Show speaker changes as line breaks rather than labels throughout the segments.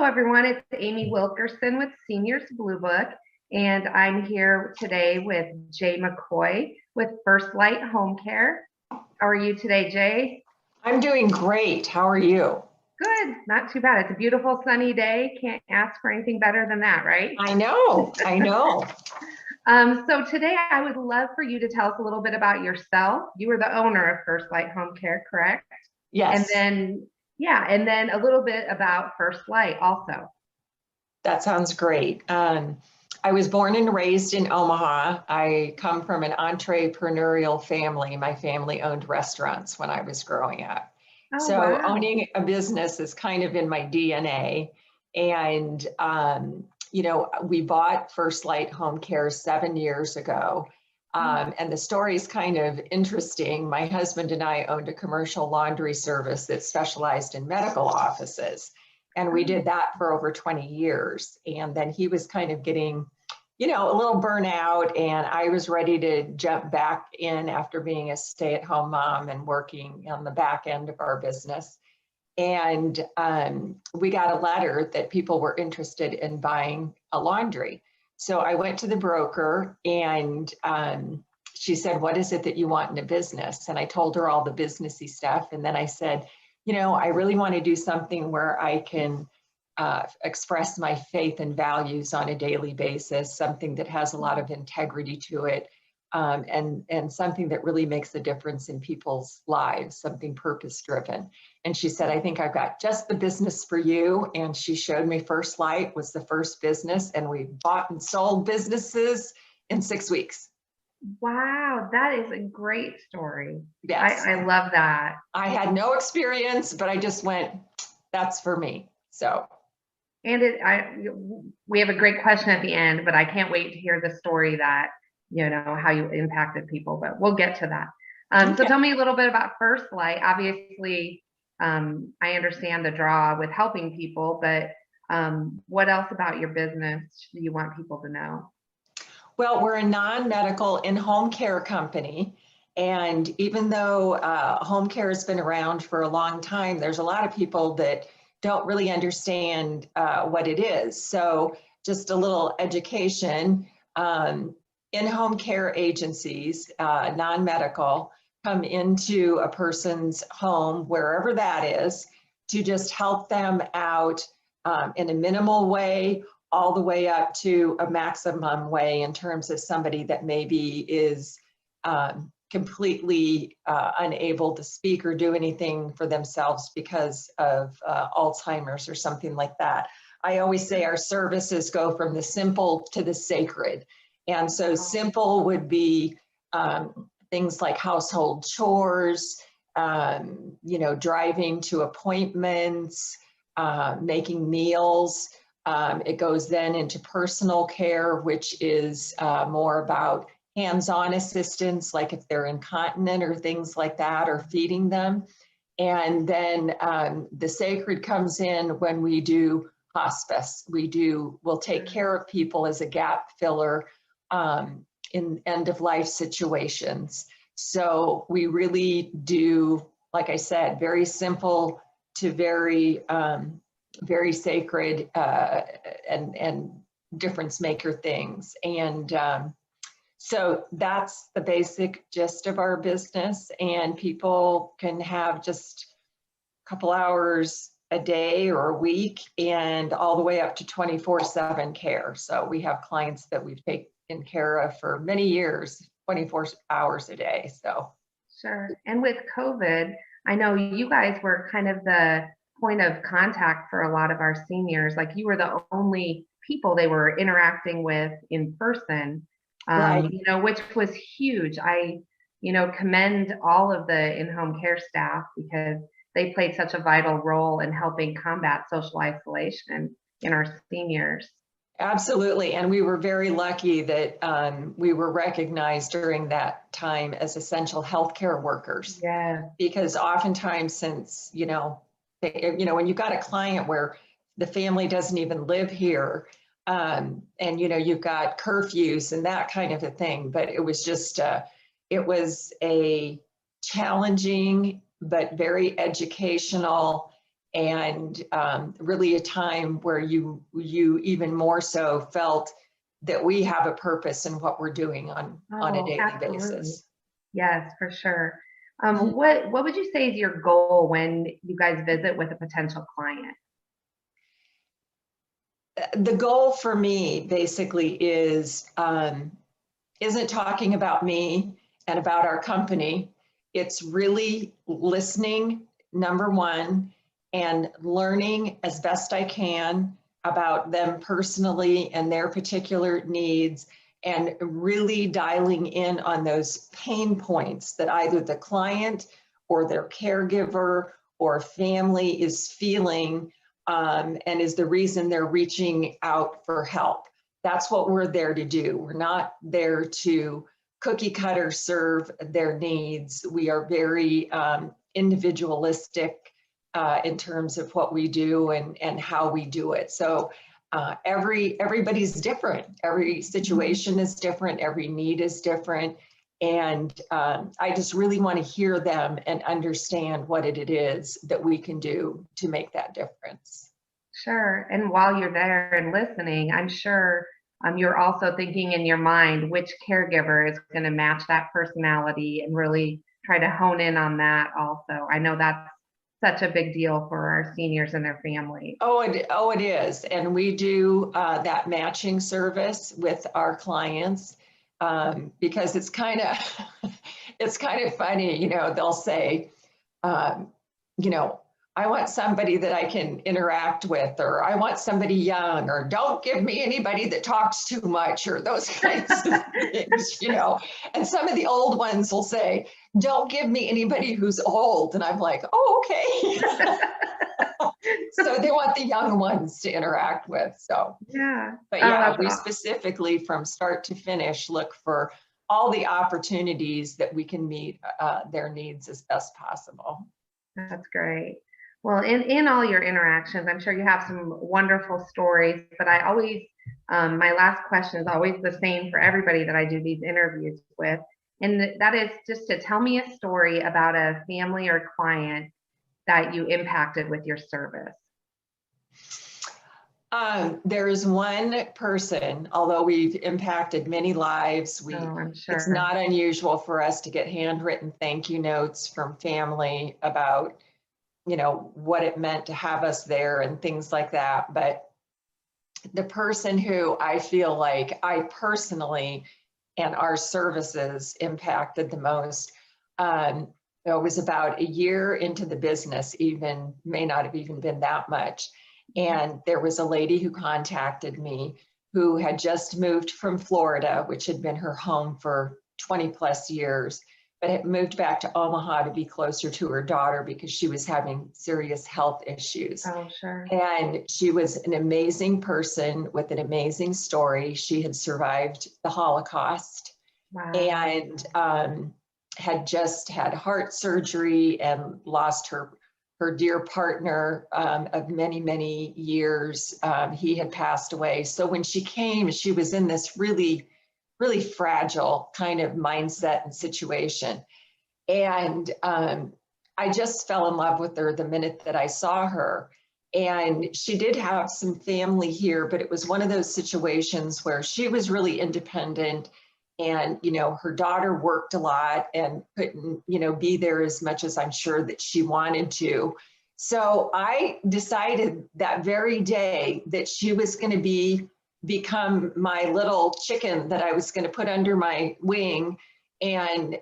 Hello, everyone. It's Amy Wilkerson with Seniors Blue Book, and I'm here today with Jay McCoy with FirstLight Home Care. How are you today, Jay?
I'm doing great. How are you?
Good, not too bad. It's a beautiful sunny day. Can't ask for anything better than that, right?
I know, I know.
So today I would love for you to tell us a little bit about yourself. You are the owner of FirstLight Home Care, correct? And
Yes,
then, yeah, and then a little bit about FirstLight also.
that sounds great. I was born and raised in Omaha. I come from an entrepreneurial family. My family owned restaurants when I was growing up.
Oh,
So
wow.
owning a business is kind of in my DNA. And, we bought FirstLight Home Care 7 years ago. And the story is kind of interesting. My husband and I owned a commercial laundry service that specialized in medical offices. And we did that for over 20 years. And then he was kind of getting, a little burnout, and I was ready to jump back in after being a stay-at-home mom and working on the back end of our business. And we got a letter that people were interested in buying a laundry. So I went to the broker, and she said, "What is it that you want in a business?" And I told her all the businessy stuff. And then I said, I really want to do something where I can express my faith and values on a daily basis, something that has a lot of integrity to it, and something that really makes a difference in people's lives, something purpose-driven. And she said, "I think I've got just the business for you." And she showed me FirstLight was the first business, and we bought and sold businesses in 6 weeks.
Wow, that is a great story.
Yes.
I love that.
I had no experience, but I just went, that's for me. So.
And we have a great question at the end, but I can't wait to hear the story that, how you impacted people, but we'll get to that. So tell me a little bit about FirstLight. Obviously, I understand the draw with helping people, but what else about your business do you want people to know?
Well, we're a non-medical in-home care company. And even though home care has been around for a long time, there's a lot of people that don't really understand what it is. So just a little education. In-home care agencies, non-medical, come into a person's home, wherever that is, to just help them out in a minimal way, all the way up to a maximum way in terms of somebody that maybe is completely unable to speak or do anything for themselves because of Alzheimer's or something like that. I always say our services go from the simple to the sacred. And so simple would be things like household chores, driving to appointments, making meals. It goes then into personal care, which is more about hands-on assistance, like if they're incontinent or things like that, or feeding them. And then the sacred comes in when we do hospice. We'll take care of people as a gap filler in end-of-life situations. So we really do, like I said, very simple to very sacred and difference maker things. And so that's the basic gist of our business. And people can have just a couple hours a day or a week, and all the way up to 24/7 care. So we have clients that we've taken care of for many years, 24 hours a day. So
sure. And with COVID, I know you guys were kind of the point of contact for a lot of our seniors. Like, you were the only people they were interacting with in person,
right.
Which was huge. I commend all of the in-home care staff because they played such a vital role in helping combat social isolation in our seniors.
Absolutely. And we were very lucky that we were recognized during that time as essential healthcare workers.
Yeah.
Because oftentimes, since, when you've got a client where the family doesn't even live here, and, you've got curfews and that kind of a thing, but it was just, it was a challenging, but very educational and really a time where you even more so felt that we have a purpose in what we're doing on a daily basis.
Yes, for sure. What would you say is your goal when you guys visit with a potential client?
The goal for me basically isn't talking about me and about our company. It's really listening, number one, and learning as best I can about them personally and their particular needs, and really dialing in on those pain points that either the client or their caregiver or family is feeling, and is the reason they're reaching out for help. That's what we're there to do. We're not there to cookie cutter serve their needs. We are very individualistic in terms of what we do and how we do it. So everybody's different. Every situation is different. Every need is different. And I just really want to hear them and understand what it is that we can do to make that difference.
Sure. And while you're there and listening, I'm sure you're also thinking in your mind which caregiver is going to match that personality and really try to hone in on that also. I know that's such a big deal for our seniors and their family.
Oh, it is. And we do that matching service with our clients because it's kind of funny, you know, they'll say, you know, I want somebody that I can interact with, or I want somebody young, or don't give me anybody that talks too much, or those kinds of things, you know. And some of the old ones will say, don't give me anybody who's old. And I'm like, oh, okay. So they want the young ones to interact with. So,
yeah.
But yeah, we specifically from start to finish look for all the opportunities that we can meet their needs as best possible.
That's great. Well, in all your interactions, I'm sure you have some wonderful stories, but I always, my last question is always the same for everybody that I do these interviews with. And that is just to tell me a story about a family or client that you impacted with your service.
There is one person, although we've impacted many lives,
I'm sure.
It's not unusual for us to get handwritten thank you notes from family about, you know, what it meant to have us there and things like that. But the person who I feel like I personally and our services impacted the most, it was about a year into the business, even may not have even been that much. And there was a lady who contacted me who had just moved from Florida, which had been her home for 20 plus years, but had moved back to Omaha to be closer to her daughter because she was having serious health issues.
Oh, sure.
And she was an amazing person with an amazing story. She had survived the Holocaust.
Wow.
And had just had heart surgery and lost her dear partner of many, many years. He had passed away. So when she came, she was in this really, really fragile kind of mindset and situation. And I just fell in love with her the minute that I saw her. And she did have some family here, but it was one of those situations where she was really independent. And, you know, her daughter worked a lot and couldn't, you know, be there as much as I'm sure that she wanted to. So I decided that very day that she was going to become my little chicken that I was going to put under my wing and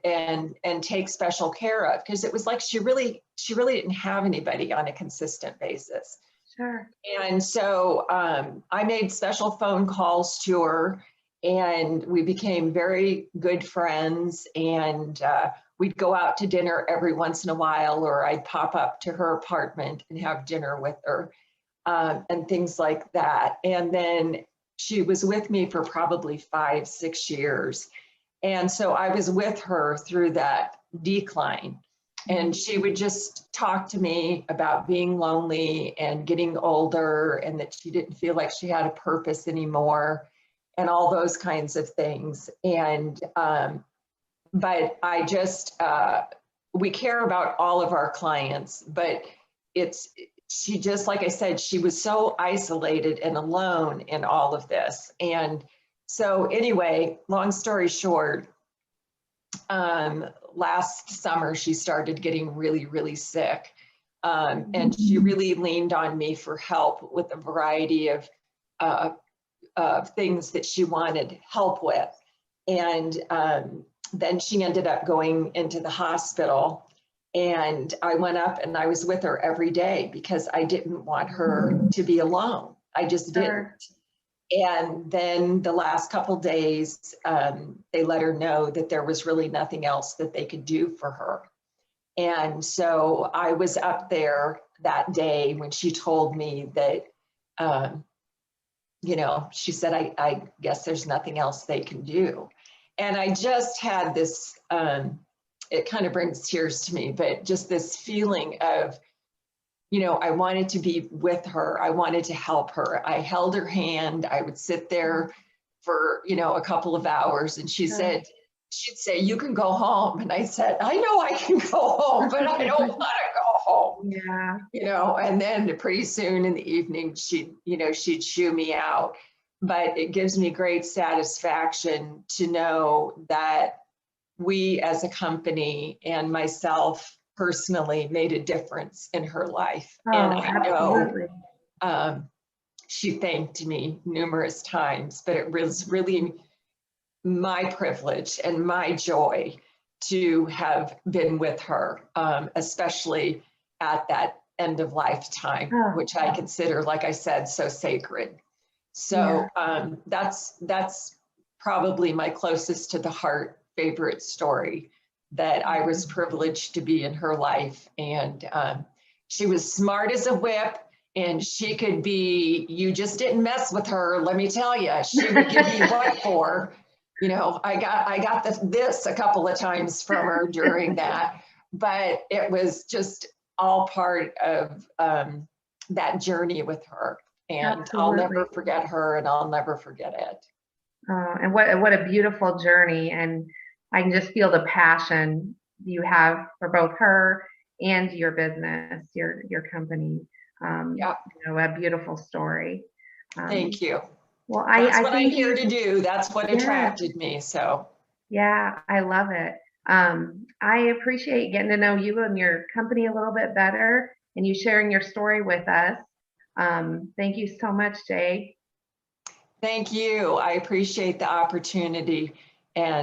take special care of, because it was like she really didn't have anybody on a consistent basis.
Sure.
And so I made special phone calls to her. And we became very good friends, and we'd go out to dinner every once in a while, or I'd pop up to her apartment and have dinner with her and things like that. And then she was with me for probably 5-6 years. And so I was with her through that decline. And she would just talk to me about being lonely and getting older, and that she didn't feel like she had a purpose anymore, and all those kinds of things. And, but I just, we care about all of our clients, but it's she just, like I said, she was so isolated and alone in all of this. And so anyway, long story short, last summer, she started getting really, really sick. And she really leaned on me for help with a variety of things that she wanted help with. And then she ended up going into the hospital. And I went up and I was with her every day because I didn't want her to be alone. I just didn't. And then the last couple days, they let her know that there was really nothing else that they could do for her. And so I was up there that day when she told me that, you know, she said, I guess there's nothing else they can do. And I just had this, it kind of brings tears to me, but just this feeling of, you know, I wanted to be with her. I wanted to help her. I held her hand. I would sit there for, you know, a couple of hours. And she said, she'd say, you can go home. And I said, I know I can go home, but I don't want to go home.
Yeah.
You know, and then pretty soon in the evening, she'd shoo me out. But it gives me great satisfaction to know that we as a company and myself personally made a difference in her life.
Oh,
and I
absolutely.
know she thanked me numerous times, but it was really my privilege and my joy to have been with her, especially at that end of lifetime, which I consider, like I said, so sacred. So that's probably my closest to the heart favorite story, that I was privileged to be in her life. And she was smart as a whip, and she could be, you just didn't mess with her, let me tell you. She would give you what for. You know, I got this a couple of times from her during that, but it was just all part of that journey with her. And I'll never forget her, and I'll never forget it.
Oh, and what a beautiful journey. And I can just feel the passion you have for both her and your business, your company. You know, a beautiful story.
Thank you.
Well,
that's what I'm here to do. That's what attracted me. So
yeah, I love it. I appreciate getting to know you and your company a little bit better, and you sharing your story with us. Thank you so much, Jay.
Thank you. I appreciate the opportunity. And